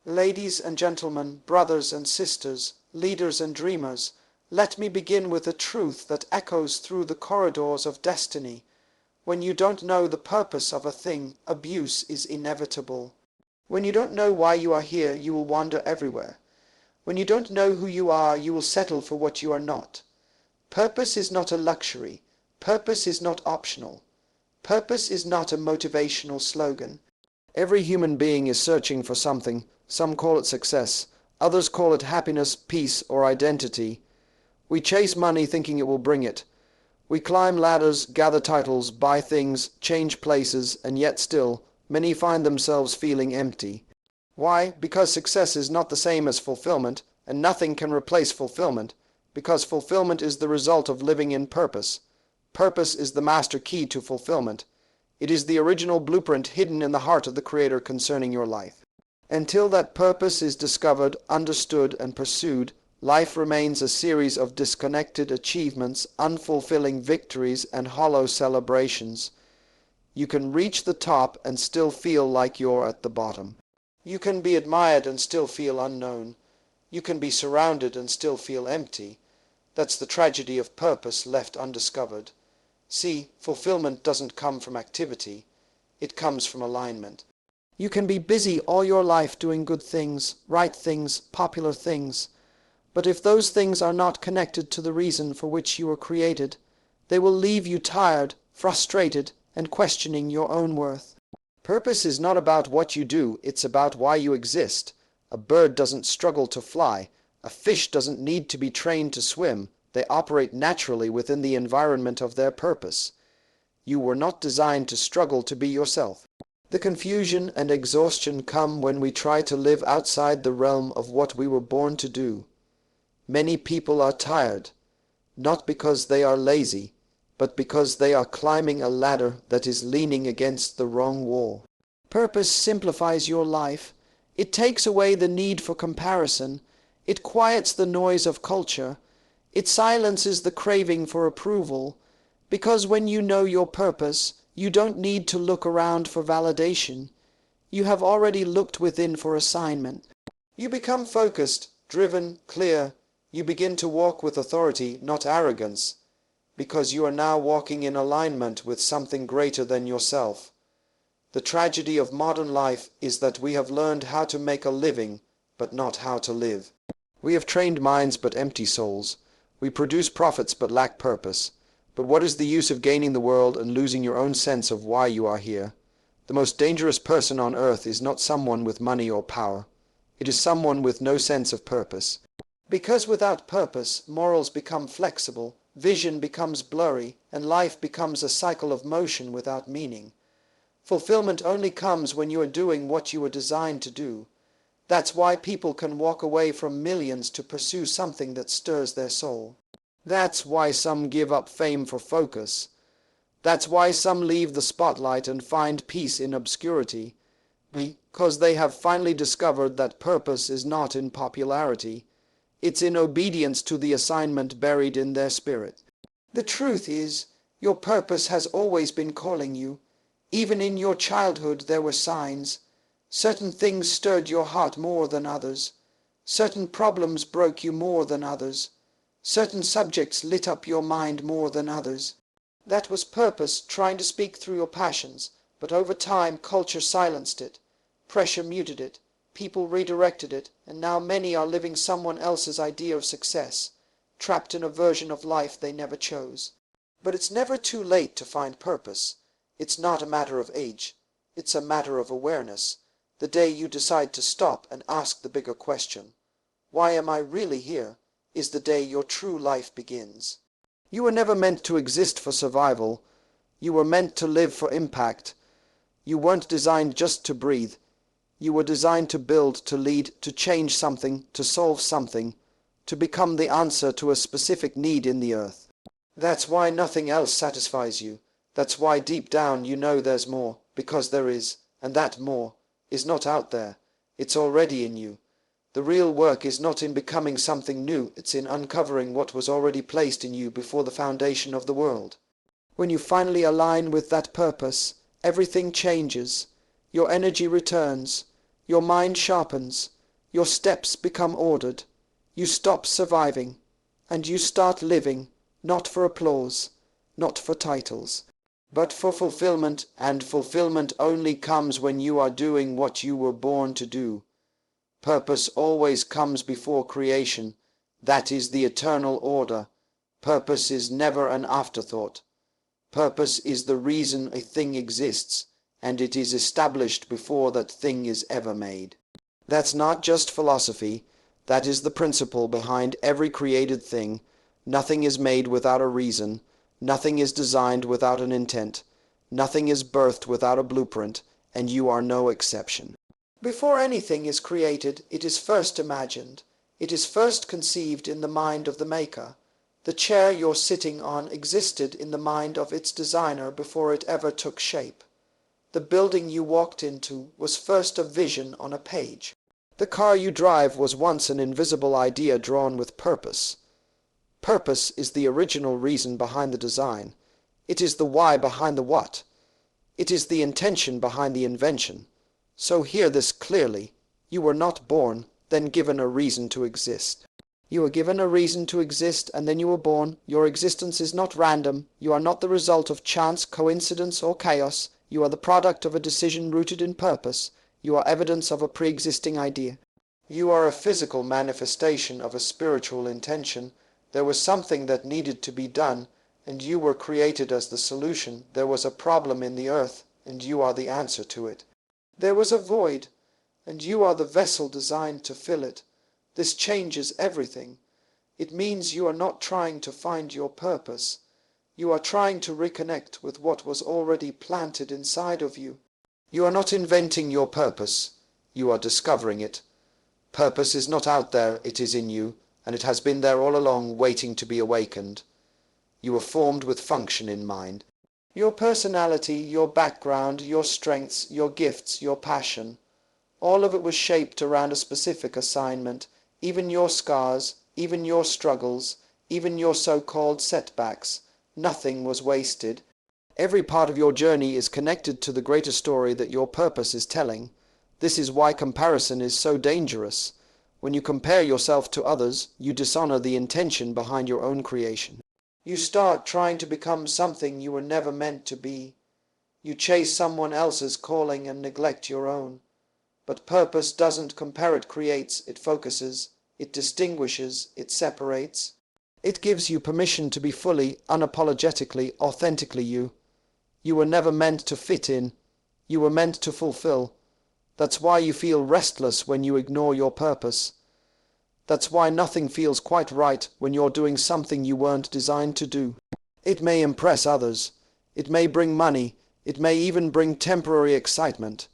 Ladies and gentlemen, brothers and sisters, leaders and dreamers, let me begin with a truth that echoes through the corridors of destiny. When you don't know the purpose of a thing, abuse is inevitable. When you don't know why you are here, you will wander everywhere. When you don't know who you are, you will settle for what you are not. Purpose is not a luxury. Purpose is not optional. Purpose is not a motivational slogan. Every human being is searching for something. Some call it success. Others call it happiness, peace, or identity. We chase money thinking it will bring it. We climb ladders, gather titles, buy things, change places, and yet still, many find themselves feeling empty. Why? Because success is not the same as fulfillment, and nothing can replace fulfillment, because fulfillment is the result of living in purpose. Purpose is the master key to fulfillment. It is the original blueprint hidden in the heart of the Creator concerning your life. Until that purpose is discovered, understood, and pursued, life remains a series of disconnected achievements, unfulfilling victories, and hollow celebrations. You can reach the top and still feel like you're at the bottom. You can be admired and still feel unknown. You can be surrounded and still feel empty. That's the tragedy of purpose left undiscovered. See, fulfillment doesn't come from activity. It comes from alignment. You can be busy all your life doing good things, right things, popular things. But if those things are not connected to the reason for which you were created, they will leave you tired, frustrated, and questioning your own worth. Purpose is not about what you do, it's about why you exist. A bird doesn't struggle to fly. A fish doesn't need to be trained to swim. They operate naturally within the environment of their purpose. You were not designed to struggle to be yourself. The confusion and exhaustion come when we try to live outside the realm of what we were born to do. Many people are tired, not because they are lazy, but because they are climbing a ladder that is leaning against the wrong wall. Purpose simplifies your life. It takes away the need for comparison. It quiets the noise of culture. It silences the craving for approval. Because when you know your purpose, you don't need to look around for validation. You have already looked within for assignment. You become focused, driven, clear. You begin to walk with authority, not arrogance, because you are now walking in alignment with something greater than yourself. The tragedy of modern life is that we have learned how to make a living, but not how to live. We have trained minds but empty souls. We produce profits but lack purpose. But what is the use of gaining the world and losing your own sense of why you are here? The most dangerous person on earth is not someone with money or power. It is someone with no sense of purpose. Because without purpose, morals become flexible, vision becomes blurry, and life becomes a cycle of motion without meaning. Fulfillment only comes when you are doing what you were designed to do. That's why people can walk away from millions to pursue something that stirs their soul. That's why some give up fame for focus. That's why some leave the spotlight and find peace in obscurity. Because they have finally discovered that purpose is not in popularity. It's in obedience to the assignment buried in their spirit. The truth is, your purpose has always been calling you. Even in your childhood there were signs. Certain things stirred your heart more than others. Certain problems broke you more than others. Certain subjects lit up your mind more than others. That was purpose trying to speak through your passions, but over time culture silenced it. Pressure muted it. People redirected it, and now many are living someone else's idea of success, trapped in a version of life they never chose. But it's never too late to find purpose. It's not a matter of age. It's a matter of awareness. The day you decide to stop and ask the bigger question, why am I really here, is the day your true life begins. You were never meant to exist for survival. You were meant to live for impact. You weren't designed just to breathe. You were designed to build, to lead, to change something, to solve something, to become the answer to a specific need in the earth. That's why nothing else satisfies you. That's why deep down you know there's more, because there is, and that more is not out there. It's already in you. The real work is not in becoming something new, it's in uncovering what was already placed in you before the foundation of the world. When you finally align with that purpose, everything changes. Your energy returns. Your mind sharpens. Your steps become ordered. You stop surviving, and you start living, not for applause, not for titles, but for fulfillment, and fulfillment only comes when you are doing what you were born to do. Purpose always comes before creation. That is the eternal order. Purpose is never an afterthought. Purpose is the reason a thing exists, and it is established before that thing is ever made. That's not just philosophy. That is the principle behind every created thing. Nothing is made without a reason. Nothing is designed without an intent. Nothing is birthed without a blueprint, and you are no exception. Before anything is created, it is first imagined. It is first conceived in the mind of the maker. The chair you're sitting on existed in the mind of its designer before it ever took shape. The building you walked into was first a vision on a page. The car you drive was once an invisible idea drawn with purpose. Purpose is the original reason behind the design. It is the why behind the what. It is the intention behind the invention. So hear this clearly. You were not born, then given a reason to exist. You were given a reason to exist, and then you were born. Your existence is not random. You are not the result of chance, coincidence, or chaos. You are the product of a decision rooted in purpose. You are evidence of a pre-existing idea. You are a physical manifestation of a spiritual intention. There was something that needed to be done, and you were created as the solution. There was a problem in the earth, and you are the answer to it. There was a void, and you are the vessel designed to fill it. This changes everything. It means you are not trying to find your purpose. You are trying to reconnect with what was already planted inside of you. You are not inventing your purpose. You are discovering it. Purpose is not out there, it is in you, and it has been there all along, waiting to be awakened. You were formed with function in mind. Your personality, your background, your strengths, your gifts, your passion, all of it was shaped around a specific assignment. Even your scars, even your struggles, even your so-called setbacks. Nothing was wasted. Every part of your journey is connected to the greater story that your purpose is telling. This is why comparison is so dangerous. When you compare yourself to others, you dishonor the intention behind your own creation. You start trying to become something you were never meant to be. You chase someone else's calling and neglect your own. But purpose doesn't compare, it creates, it focuses, it distinguishes, it separates. It gives you permission to be fully, unapologetically, authentically you. You were never meant to fit in. You were meant to fulfill. That's why you feel restless when you ignore your purpose. That's why nothing feels quite right when you're doing something you weren't designed to do. It may impress others. It may bring money. It may even bring temporary excitement.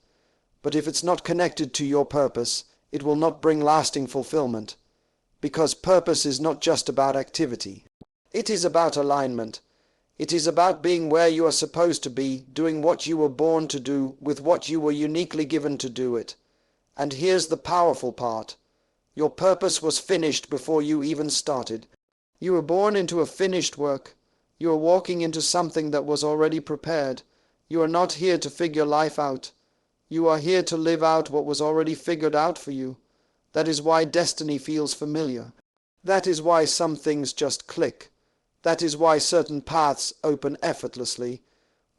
But if it's not connected to your purpose, it will not bring lasting fulfillment. Because purpose is not just about activity. It is about alignment. It is about being where you are supposed to be, doing what you were born to do, with what you were uniquely given to do it. And here's the powerful part. Your purpose was finished before you even started. You were born into a finished work. You are walking into something that was already prepared. You are not here to figure life out. You are here to live out what was already figured out for you. That is why destiny feels familiar. That is why some things just click. That is why certain paths open effortlessly.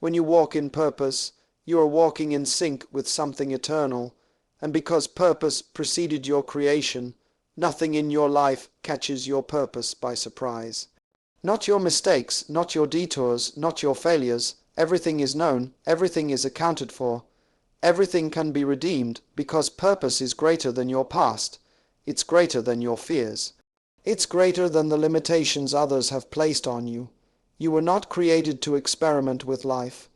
When you walk in purpose, you are walking in sync with something eternal. And because purpose preceded your creation, nothing in your life catches your purpose by surprise. Not your mistakes, not your detours, not your failures. Everything is known, everything is accounted for. Everything can be redeemed because purpose is greater than your past. It's greater than your fears. It's greater than the limitations others have placed on you. You were not created to experiment with life.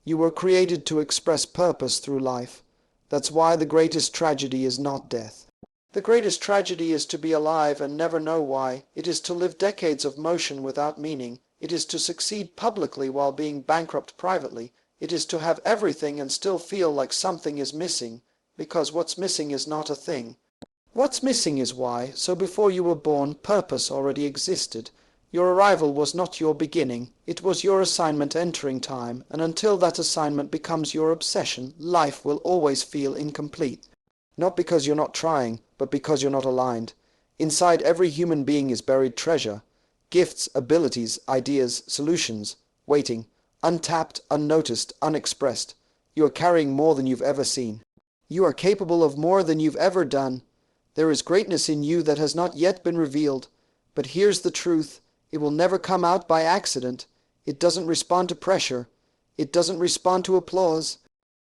You were created to express purpose through life. That's why the greatest tragedy is not death. The greatest tragedy is to be alive and never know why. It is to live decades of motion without meaning. It is to succeed publicly while being bankrupt privately. It is to have everything and still feel like something is missing, because what's missing is not a thing. What's missing is why. So before you were born, purpose already existed. Your arrival was not your beginning. It was your assignment entering time, and until that assignment becomes your obsession, life will always feel incomplete. Not because you're not trying, but because you're not aligned. Inside every human being is buried treasure. Gifts, abilities, ideas, solutions, waiting, untapped, unnoticed, unexpressed. You are carrying more than you've ever seen. You are capable of more than you've ever done. There is greatness in you that has not yet been revealed. But here's the truth. It will never come out by accident. It doesn't respond to pressure. It doesn't respond to applause.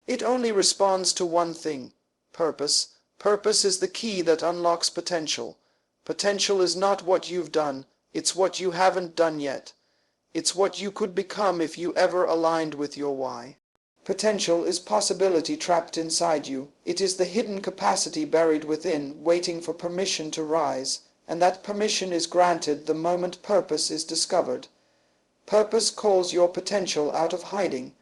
It only responds to one thing: purpose. Purpose is the key that unlocks potential. Potential is not what you've done. It's what you haven't done yet. It's what you could become if you ever aligned with your why. Potential is possibility trapped inside you. It is the hidden capacity buried within, waiting for permission to rise, and that permission is granted the moment purpose is discovered. Purpose calls your potential out of hiding.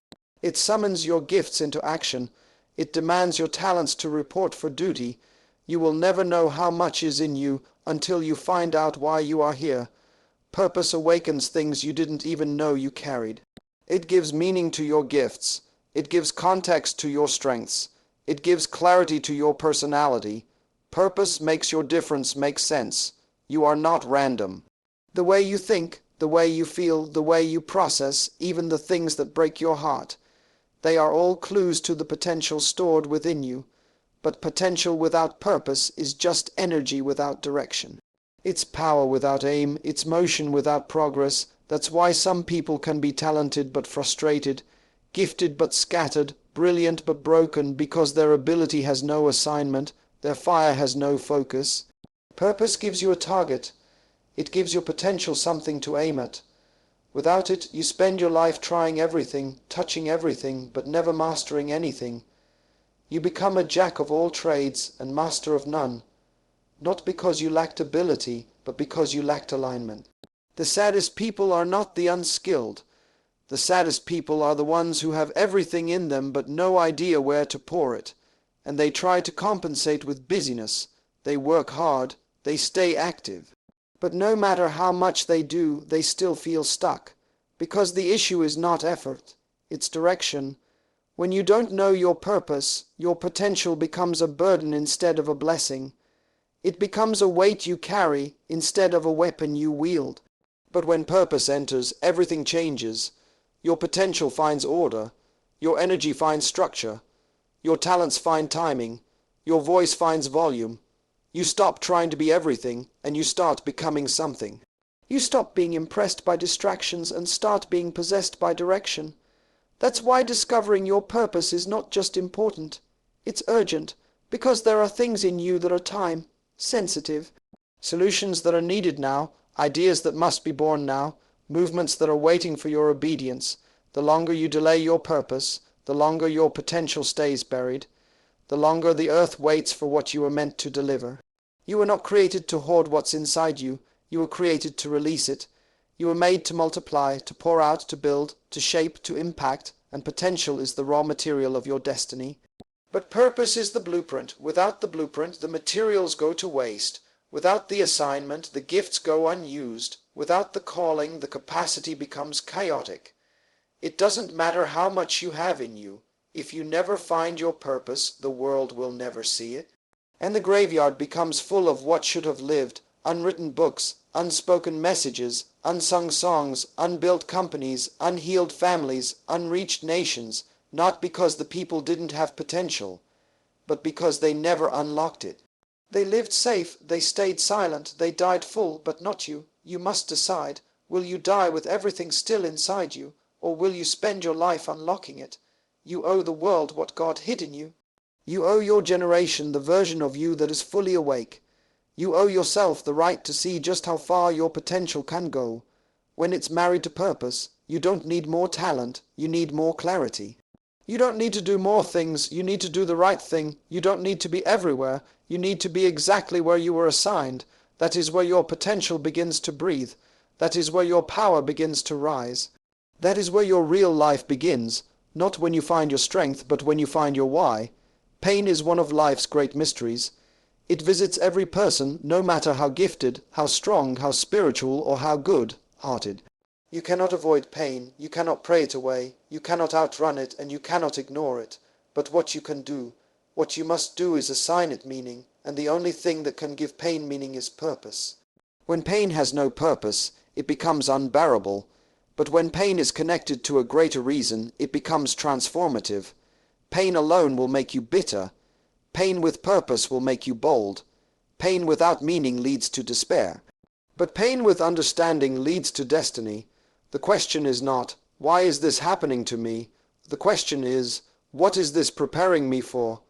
It summons your gifts into action. It demands your talents to report for duty. You will never know how much is in you until you find out why you are here. Purpose awakens things you didn't even know you carried. It gives meaning to your gifts. It gives context to your strengths. It gives clarity to your personality. Purpose makes your difference make sense. You are not random. The way you think, the way you feel, the way you process, even the things that break your heart, they are all clues to the potential stored within you. But potential without purpose is just energy without direction. It's power without aim, it's motion without progress. That's why some people can be talented but frustrated, gifted but scattered, brilliant but broken, because their ability has no assignment, their fire has no focus. Purpose gives you a target. It gives your potential something to aim at. Without it, you spend your life trying everything, touching everything, but never mastering anything. You become a jack of all trades and master of none, not because you lacked ability, but because you lacked alignment. The saddest people are not the unskilled. The saddest people are the ones who have everything in them but no idea where to pour it, and they try to compensate with busyness. They work hard, they stay active. But no matter how much they do, they still feel stuck, because the issue is not effort, it's direction. When you don't know your purpose, your potential becomes a burden instead of a blessing. It becomes a weight you carry instead of a weapon you wield. But when purpose enters, everything changes. Your potential finds order. Your energy finds structure. Your talents find timing. Your voice finds volume. You stop trying to be everything, and you start becoming something. You stop being impressed by distractions and start being possessed by direction. That's why discovering your purpose is not just important. It's urgent, because there are things in you that are time sensitive. Solutions that are needed now, ideas that must be born now, movements that are waiting for your obedience. The longer you delay your purpose, the longer your potential stays buried. The longer the earth waits for what you were meant to deliver. You were not created to hoard what's inside you. You were created to release it. You were made to multiply, to pour out, to build, to shape, to impact, and potential is the raw material of your destiny. But purpose is the blueprint. Without the blueprint, the materials go to waste. Without the assignment, the gifts go unused. Without the calling, the capacity becomes chaotic. It doesn't matter how much you have in you. If you never find your purpose, the world will never see it. And the graveyard becomes full of what should have lived, unwritten books, unspoken messages, unsung songs, unbuilt companies, unhealed families, unreached nations, not because the people didn't have potential, but because they never unlocked it. They lived safe, they stayed silent, they died full, but not you. You must decide, will you die with everything still inside you, or will you spend your life unlocking it? You owe the world what God hid in you. You owe your generation the version of you that is fully awake. You owe yourself the right to see just how far your potential can go. When it's married to purpose, you don't need more talent, you need more clarity. You don't need to do more things, you need to do the right thing. You don't need to be everywhere, you need to be exactly where you were assigned. That is where your potential begins to breathe. That is where your power begins to rise. That is where your real life begins, not when you find your strength, but when you find your why. Pain is one of life's great mysteries. It visits every person, no matter how gifted, how strong, how spiritual, or how good-hearted. You cannot avoid pain, you cannot pray it away, you cannot outrun it, and you cannot ignore it. But what you can do, What you must do is assign it meaning, and the only thing that can give pain meaning is purpose. When pain has no purpose, it becomes unbearable, but when pain is connected to a greater reason, it becomes transformative. Pain alone will make you bitter. Pain with purpose will make you bold. Pain without meaning leads to despair. But pain with understanding leads to destiny. The question is not, why is this happening to me? The question is, what is this preparing me for?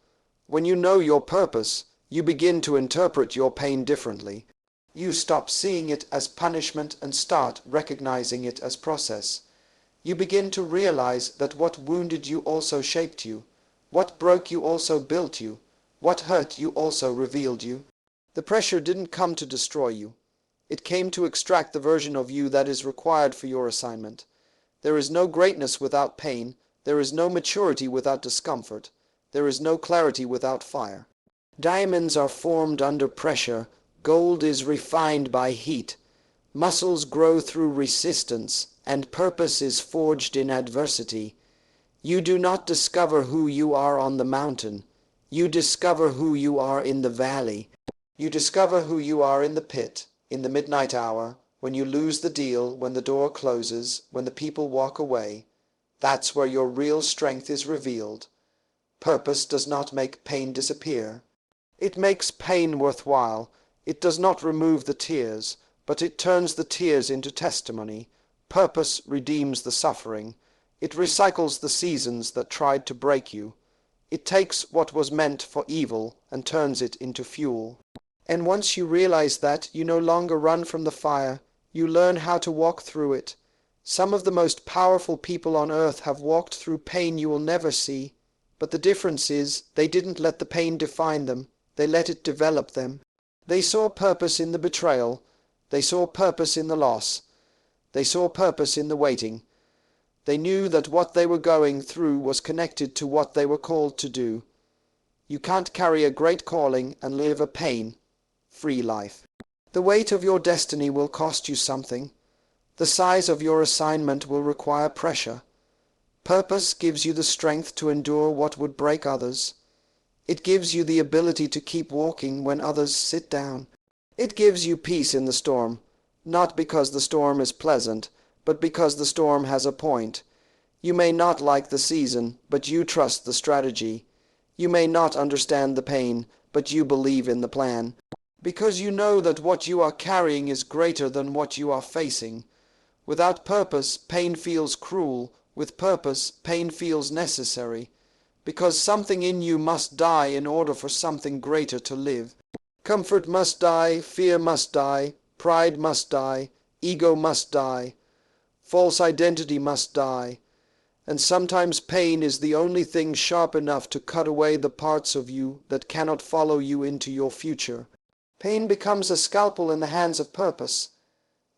When you know your purpose, you begin to interpret your pain differently. You stop seeing it as punishment and start recognizing it as process. You begin to realize that what wounded you also shaped you. What broke you also built you. What hurt you also revealed you. The pressure didn't come to destroy you. It came to extract the version of you that is required for your assignment. There is no greatness without pain. There is no maturity without discomfort. There is no clarity without fire. Diamonds are formed under pressure. Gold is refined by heat. Muscles grow through resistance, and purpose is forged in adversity. You do not discover who you are on the mountain. You discover who you are in the valley. You discover who you are in the pit, in the midnight hour, when you lose the deal, when the door closes, when the people walk away. That's where your real strength is revealed. Purpose does not make pain disappear. It makes pain worthwhile. It does not remove the tears, but it turns the tears into testimony. Purpose redeems the suffering. It recycles the seasons that tried to break you. It takes what was meant for evil and turns it into fuel. And once you realize that, you no longer run from the fire. You learn how to walk through it. Some of the most powerful people on earth have walked through pain you will never see. But the difference is, they didn't let the pain define them. They let it develop them. They saw purpose in the betrayal. They saw purpose in the loss. They saw purpose in the waiting. They knew that what they were going through was connected to what they were called to do. You can't carry a great calling and live a pain-free life. The weight of your destiny will cost you something. The size of your assignment will require pressure. Purpose gives you the strength to endure what would break others. It gives you the ability to keep walking when others sit down. It gives you peace in the storm, not because the storm is pleasant, but because the storm has a point. You may not like the season, but you trust the strategy. You may not understand the pain, but you believe in the plan. Because you know that what you are carrying is greater than what you are facing. Without purpose, pain feels cruel. With purpose, pain feels necessary. Because something in you must die in order for something greater to live. Comfort must die, fear must die, pride must die, ego must die, false identity must die, and sometimes pain is the only thing sharp enough to cut away the parts of you that cannot follow you into your future. Pain becomes a scalpel in the hands of purpose,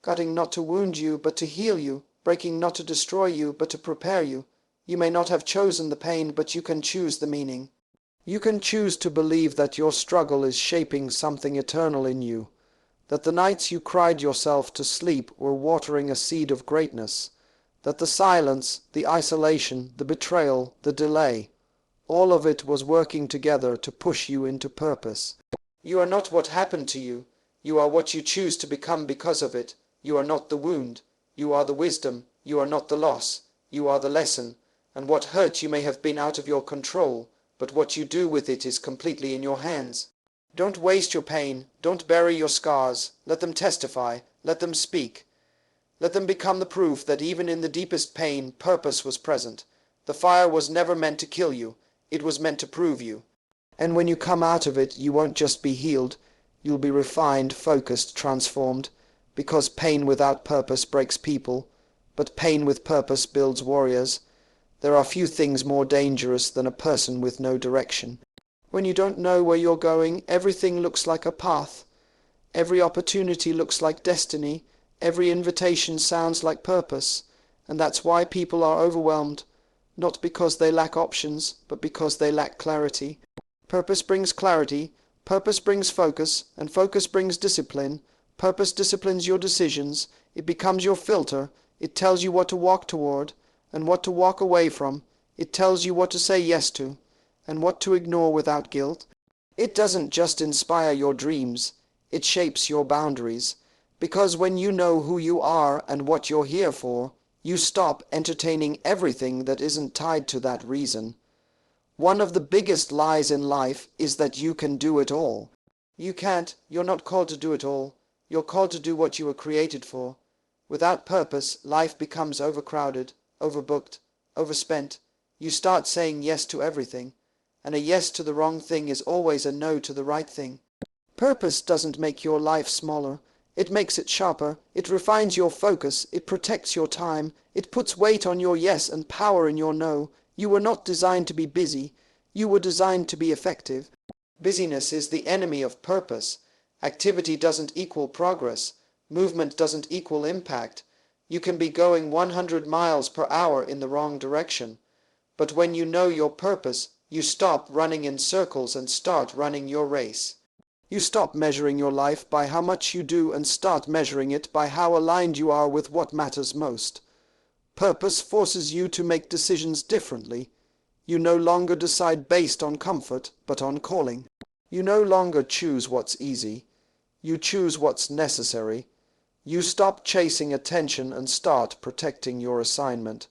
cutting not to wound you, but to heal you, breaking not to destroy you, but to prepare you. You may not have chosen the pain, but you can choose the meaning. You can choose to believe that your struggle is shaping something eternal in you, that the nights you cried yourself to sleep were watering a seed of greatness, that the silence, the isolation, the betrayal, the delay, all of it was working together to push you into purpose. You are not what happened to you. You are what you choose to become because of it. You are not the wound. You are the wisdom. You are not the loss. You are the lesson. And what hurt you may have been out of your control, but what you do with it is completely in your hands. Don't waste your pain. Don't bury your scars. Let them testify. Let them speak. Let them become the proof that even in the deepest pain, purpose was present. The fire was never meant to kill you. It was meant to prove you. And when you come out of it, you won't just be healed. You'll be refined, focused, transformed. Because pain without purpose breaks people, but pain with purpose builds warriors. There are few things more dangerous than a person with no direction. When you don't know where you're going, everything looks like a path. Every opportunity looks like destiny. Every invitation sounds like purpose. And that's why people are overwhelmed, not because they lack options, but because they lack clarity. Purpose brings clarity. Purpose brings focus, and focus brings discipline. Purpose disciplines your decisions. It becomes your filter. It tells you what to walk toward and what to walk away from. It tells you what to say yes to. and what to ignore without guilt. It doesn't just inspire your dreams, it shapes your boundaries. Because when you know who you are and what you're here for, you stop entertaining everything that isn't tied to that reason. One of the biggest lies in life is that you can do it all. You can't. You're not called to do it all. You're called to do what you were created for. Without purpose, life becomes overcrowded, overbooked, overspent. You start saying yes to everything, and a yes to the wrong thing is always a no to the right thing. Purpose doesn't make your life smaller. It makes it sharper. It refines your focus. It protects your time. It puts weight on your yes and power in your no. You were not designed to be busy. You were designed to be effective. Busyness is the enemy of purpose. Activity doesn't equal progress. Movement doesn't equal impact. You can be going 100 miles per hour in the wrong direction. But when you know your purpose, you stop running in circles and start running your race. You stop measuring your life by how much you do and start measuring it by how aligned you are with what matters most. Purpose forces you to make decisions differently. You no longer decide based on comfort, but on calling. You no longer choose what's easy. You choose what's necessary. You stop chasing attention and start protecting your assignment.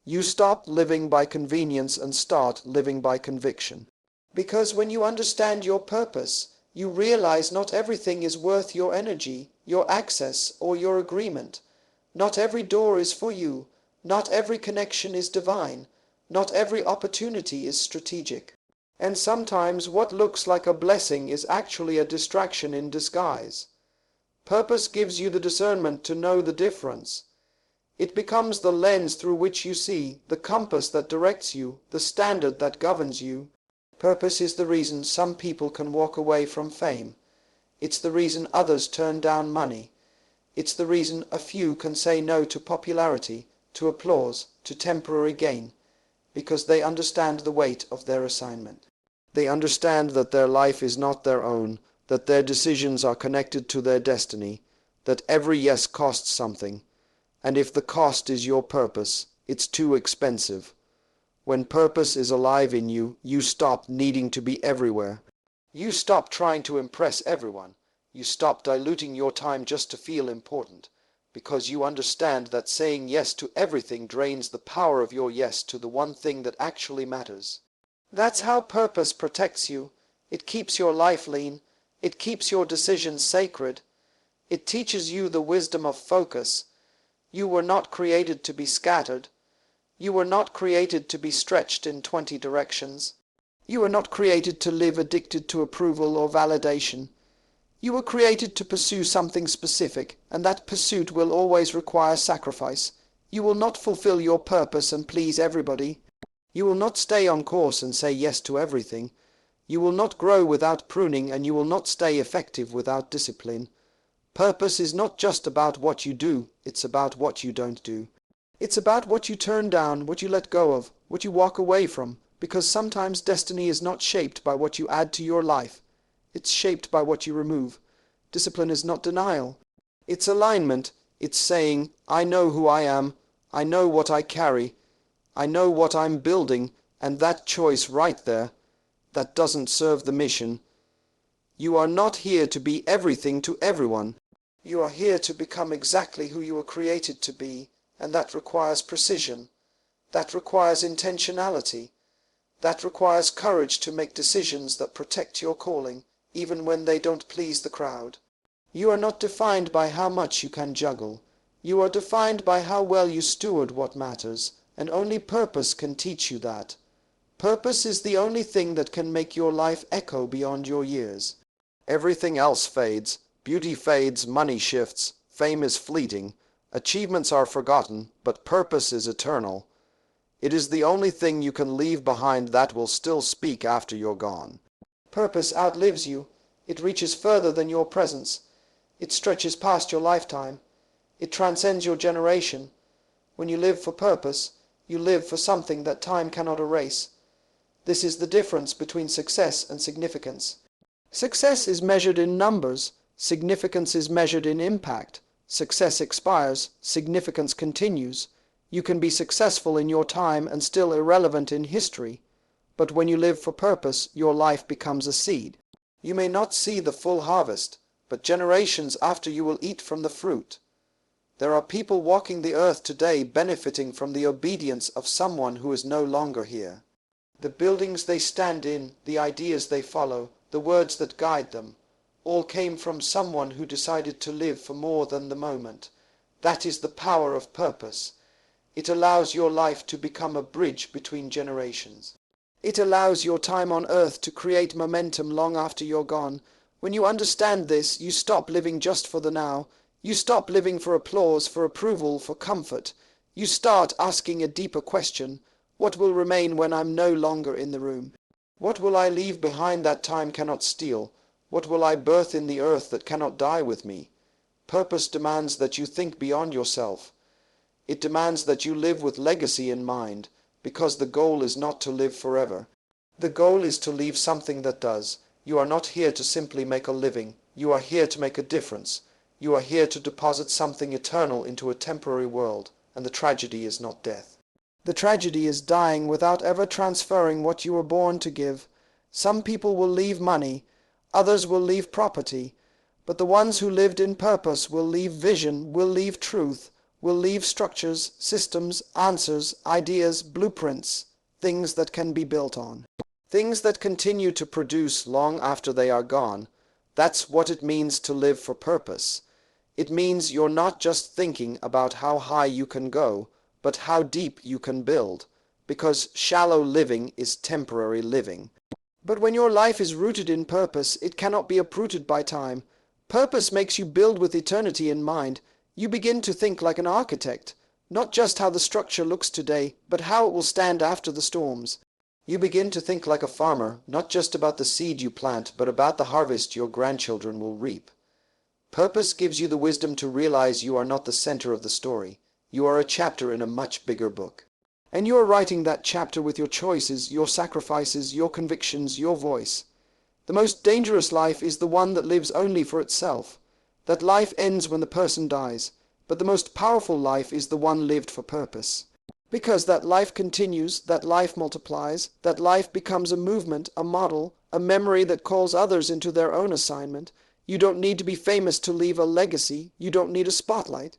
You stop living by convenience and start living by conviction. Because when you understand your purpose, you realize not everything is worth your energy, your access, or your agreement. Not every door is for you. Not every connection is divine. Not every opportunity is strategic. And sometimes what looks like a blessing is actually a distraction in disguise. Purpose gives you the discernment to know the difference. It becomes the lens through which you see, the compass that directs you, the standard that governs you. Purpose is the reason some people can walk away from fame. It's the reason others turn down money. It's the reason a few can say no to popularity, to applause, to temporary gain, because they understand the weight of their assignment. They understand that their life is not their own, that their decisions are connected to their destiny, that every yes costs something, and if the cost is your purpose, it's too expensive. When purpose is alive in you, you stop needing to be everywhere. You stop trying to impress everyone. You stop diluting your time just to feel important, because you understand that saying yes to everything drains the power of your yes to the one thing that actually matters. That's how purpose protects you. It keeps your life lean. It keeps your decisions sacred. It teaches you the wisdom of focus. You were not created to be scattered. You were not created to be stretched in 20 directions. You were not created to live addicted to approval or validation. You were created to pursue something specific, and that pursuit will always require sacrifice. You will not fulfill your purpose and please everybody. You will not stay on course and say yes to everything. You will not grow without pruning, and you will not stay effective without discipline. Purpose is not just about what you do, it's about what you don't do. It's about what you turn down, what you let go of, what you walk away from, because sometimes destiny is not shaped by what you add to your life. It's shaped by what you remove. Discipline is not denial. It's alignment. It's saying, I know who I am, I know what I carry, I know what I'm building, and that choice right there, that doesn't serve the mission. You are not here to be everything to everyone. You are here to become exactly who you were created to be, and that requires precision. That requires intentionality. That requires courage to make decisions that protect your calling, even when they don't please the crowd. You are not defined by how much you can juggle. You are defined by how well you steward what matters, and only purpose can teach you that. Purpose is the only thing that can make your life echo beyond your years. Everything else fades. Beauty fades, money shifts, fame is fleeting, achievements are forgotten, but purpose is eternal. It is the only thing you can leave behind that will still speak after you're gone. Purpose outlives you. It reaches further than your presence. It stretches past your lifetime. It transcends your generation. When you live for purpose, you live for something that time cannot erase. This is the difference between success and significance. Success is measured in numbers. Significance is measured in impact. Success expires. Significance continues. You can be successful in your time and still irrelevant in history. But when you live for purpose, your life becomes a seed. You may not see the full harvest, but generations after you will eat from the fruit. There are people walking the earth today benefiting from the obedience of someone who is no longer here. The buildings they stand in, the ideas they follow, the words that guide them, all came from someone who decided to live for more than the moment. That is the power of purpose. It allows your life to become a bridge between generations. It allows your time on earth to create momentum long after you're gone. When you understand this, you stop living just for the now. You stop living for applause, for approval, for comfort. You start asking a deeper question. What will remain when I'm no longer in the room? What will I leave behind that time cannot steal? What will I birth in the earth that cannot die with me? Purpose demands that you think beyond yourself. It demands that you live with legacy in mind, because the goal is not to live forever. The goal is to leave something that does. You are not here to simply make a living. You are here to make a difference. You are here to deposit something eternal into a temporary world, and the tragedy is not death. The tragedy is dying without ever transferring what you were born to give. Some people will leave money, others will leave property, but the ones who lived in purpose will leave vision, will leave truth, will leave structures, systems, answers, ideas, blueprints, things that can be built on. Things that continue to produce long after they are gone. That's what it means to live for purpose. It means you're not just thinking about how high you can go, but how deep you can build, because shallow living is temporary living. But when your life is rooted in purpose, it cannot be uprooted by time. Purpose makes you build with eternity in mind. You begin to think like an architect, not just how the structure looks today, but how it will stand after the storms. You begin to think like a farmer, not just about the seed you plant, but about the harvest your grandchildren will reap. Purpose gives you the wisdom to realize you are not the center of the story. You are a chapter in a much bigger book. And you are writing that chapter with your choices, your sacrifices, your convictions, your voice. The most dangerous life is the one that lives only for itself. That life ends when the person dies, but the most powerful life is the one lived for purpose. Because that life continues, that life multiplies, that life becomes a movement, a model, a memory that calls others into their own assignment. You don't need to be famous to leave a legacy. You don't need a spotlight.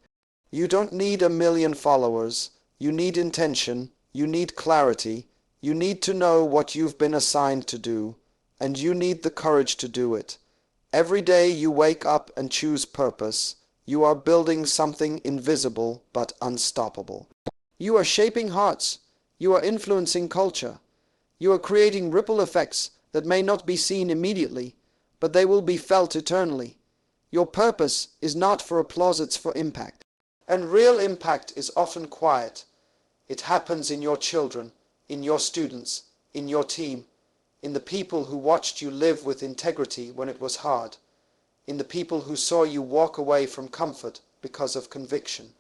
You don't need 1 million followers. You need intention. You need clarity. You need to know what you've been assigned to do, and you need the courage to do it. Every day you wake up and choose purpose. You are building something invisible but unstoppable. You are shaping hearts. You are influencing culture. You are creating ripple effects that may not be seen immediately, but they will be felt eternally. Your purpose is not for applause, it's for impact. And real impact is often quiet. It happens in your children, in your students, in your team, in the people who watched you live with integrity when it was hard, in the people who saw you walk away from comfort because of conviction.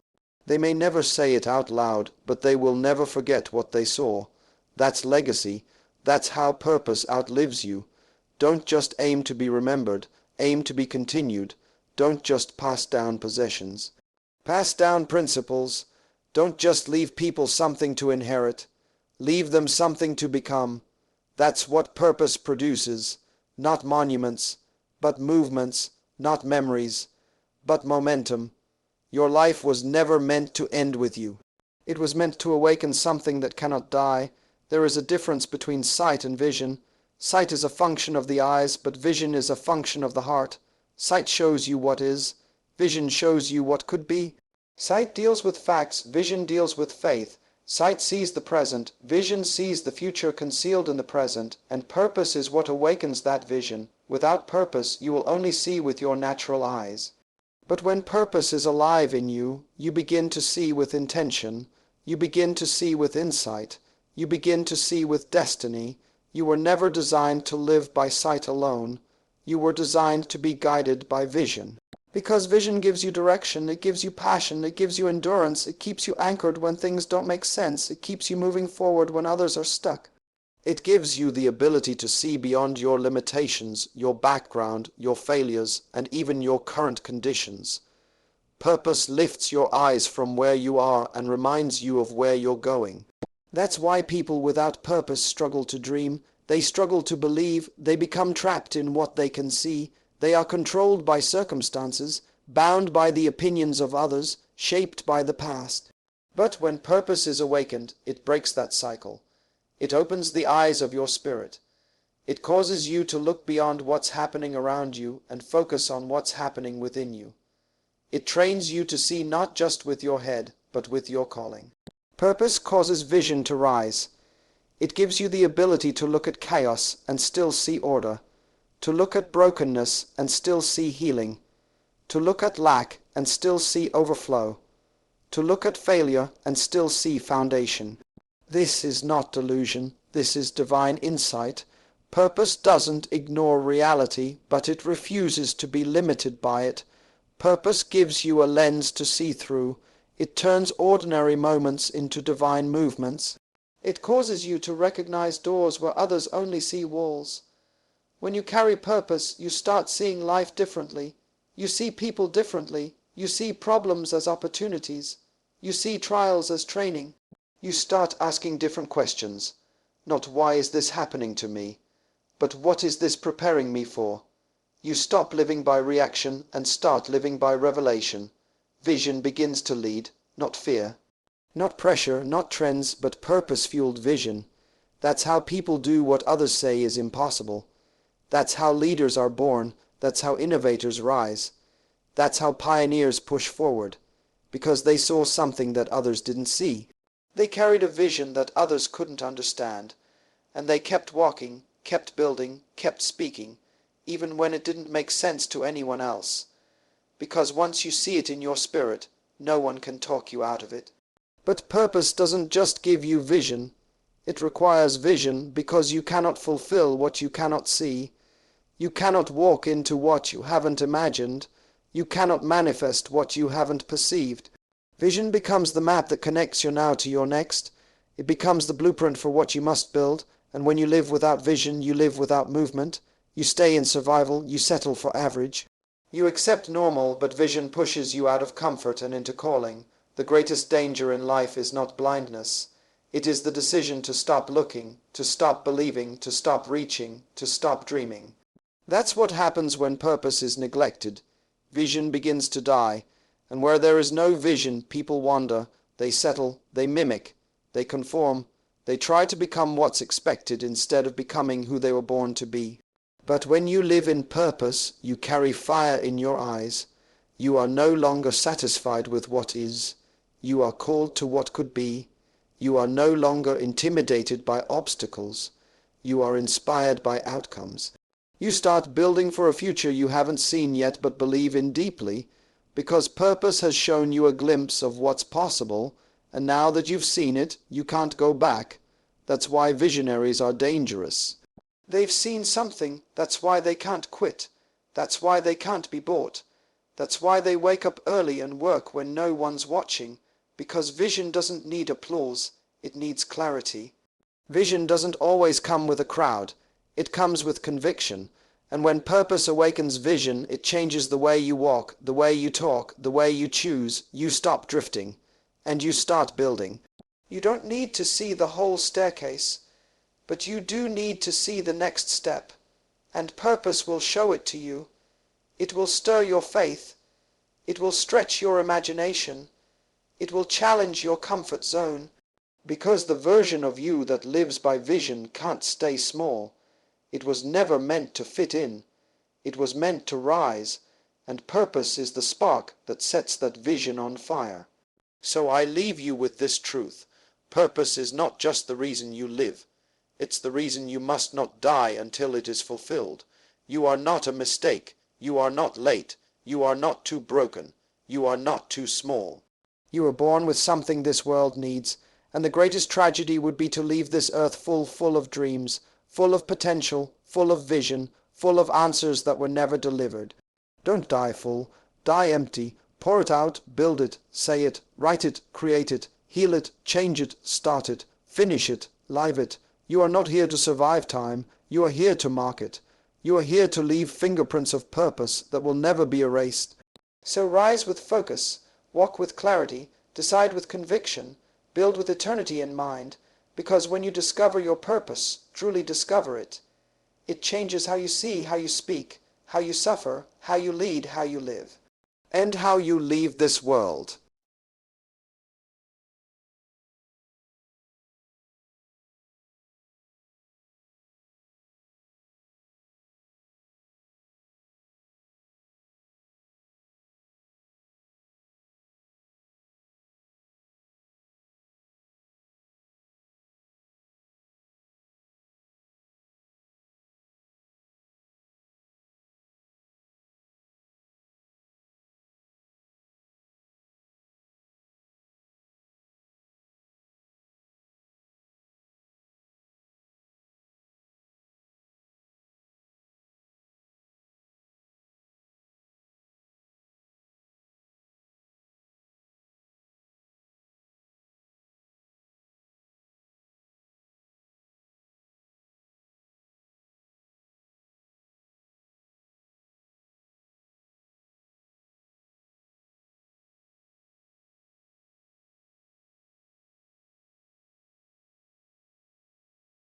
They may never say it out loud, but they will never forget what they saw. That's legacy. That's how purpose outlives you. Don't just aim to be remembered. Aim to be continued. Don't just pass down possessions. Pass down principles. Don't just leave people something to inherit. Leave them something to become. That's what purpose produces. Not monuments, but movements, not memories, but momentum. Your life was never meant to end with you. It was meant to awaken something that cannot die. There is a difference between sight and vision. Sight is a function of the eyes, but vision is a function of the heart. Sight shows you what is. Vision shows you what could be. Sight deals with facts. Vision deals with faith. Sight sees the present. Vision sees the future concealed in the present. And purpose is what awakens that vision. Without purpose, you will only see with your natural eyes. But when purpose is alive in you, you begin to see with intention. You begin to see with insight. You begin to see with destiny. You were never designed to live by sight alone. You were designed to be guided by vision. Because vision gives you direction, it gives you passion, it gives you endurance, it keeps you anchored when things don't make sense, it keeps you moving forward when others are stuck. It gives you the ability to see beyond your limitations, your background, your failures, and even your current conditions. Purpose lifts your eyes from where you are and reminds you of where you're going. That's why people without purpose struggle to dream. They struggle to believe. They become trapped in what they can see. They are controlled by circumstances, bound by the opinions of others, shaped by the past. But when purpose is awakened, it breaks that cycle. It opens the eyes of your spirit. It causes you to look beyond what's happening around you and focus on what's happening within you. It trains you to see not just with your head, but with your calling. Purpose causes vision to rise. It gives you the ability to look at chaos and still see order, to look at brokenness and still see healing, to look at lack and still see overflow, to look at failure and still see foundation. This is not delusion, this is divine insight. Purpose doesn't ignore reality, but it refuses to be limited by it. Purpose gives you a lens to see through. It turns ordinary moments into divine movements. It causes you to recognize doors where others only see walls. When you carry purpose, you start seeing life differently. You see people differently. You see problems as opportunities. You see trials as training. You start asking different questions. Not why is this happening to me, but what is this preparing me for? You stop living by reaction and start living by revelation. Vision begins to lead, not fear. Not pressure, not trends, but purpose-fueled vision. That's how people do what others say is impossible. That's how leaders are born. That's how innovators rise. That's how pioneers push forward. Because they saw something that others didn't see. They carried a vision that others couldn't understand. And they kept walking, kept building, kept speaking, even when it didn't make sense to anyone else. Because once you see it in your spirit, no one can talk you out of it. But purpose doesn't just give you vision. It requires vision because you cannot fulfill what you cannot see. You cannot walk into what you haven't imagined. You cannot manifest what you haven't perceived. Vision becomes the map that connects your now to your next. It becomes the blueprint for what you must build, and when you live without vision, you live without movement. You stay in survival, you settle for average. You accept normal, but vision pushes you out of comfort and into calling. The greatest danger in life is not blindness. It is the decision to stop looking, to stop believing, to stop reaching, to stop dreaming. That's what happens when purpose is neglected. Vision begins to die, and where there is no vision, people wander, they settle, they mimic, they conform, they try to become what's expected instead of becoming who they were born to be. But when you live in purpose, you carry fire in your eyes. You are no longer satisfied with what is. You are called to what could be. You are no longer intimidated by obstacles. You are inspired by outcomes. You start building for a future you haven't seen yet but believe in deeply, because purpose has shown you a glimpse of what's possible, and now that you've seen it, you can't go back. That's why visionaries are dangerous. They've seen something, that's why they can't quit. That's why they can't be bought. That's why they wake up early and work when no one's watching, because vision doesn't need applause, it needs clarity. Vision doesn't always come with a crowd, it comes with conviction, and when purpose awakens vision, it changes the way you walk, the way you talk, the way you choose. You stop drifting, and you start building. You don't need to see the whole staircase, but you do need to see the next step, and purpose will show it to you. It will stir your faith. It will stretch your imagination. It will challenge your comfort zone, because the version of you that lives by vision can't stay small. It was never meant to fit in. It was meant to rise, and purpose is the spark that sets that vision on fire. So I leave you with this truth. Purpose is not just the reason you live. It's the reason you must not die until it is fulfilled. You are not a mistake. You are not late. You are not too broken. You are not too small. You were born with something this world needs, and the greatest tragedy would be to leave this earth full of dreams, full of potential, full of vision, full of answers that were never delivered. Don't die full. Die empty. Pour it out, build it, say it, write it, create it, heal it, change it, start it, finish it, live it. You are not here to survive time. You are here to mark it. You are here to leave fingerprints of purpose that will never be erased. So rise with focus, walk with clarity, decide with conviction, build with eternity in mind, Because when you discover your purpose, truly discover it, it changes how you see, how you speak, how you suffer, how you lead, how you live, and how you leave this world.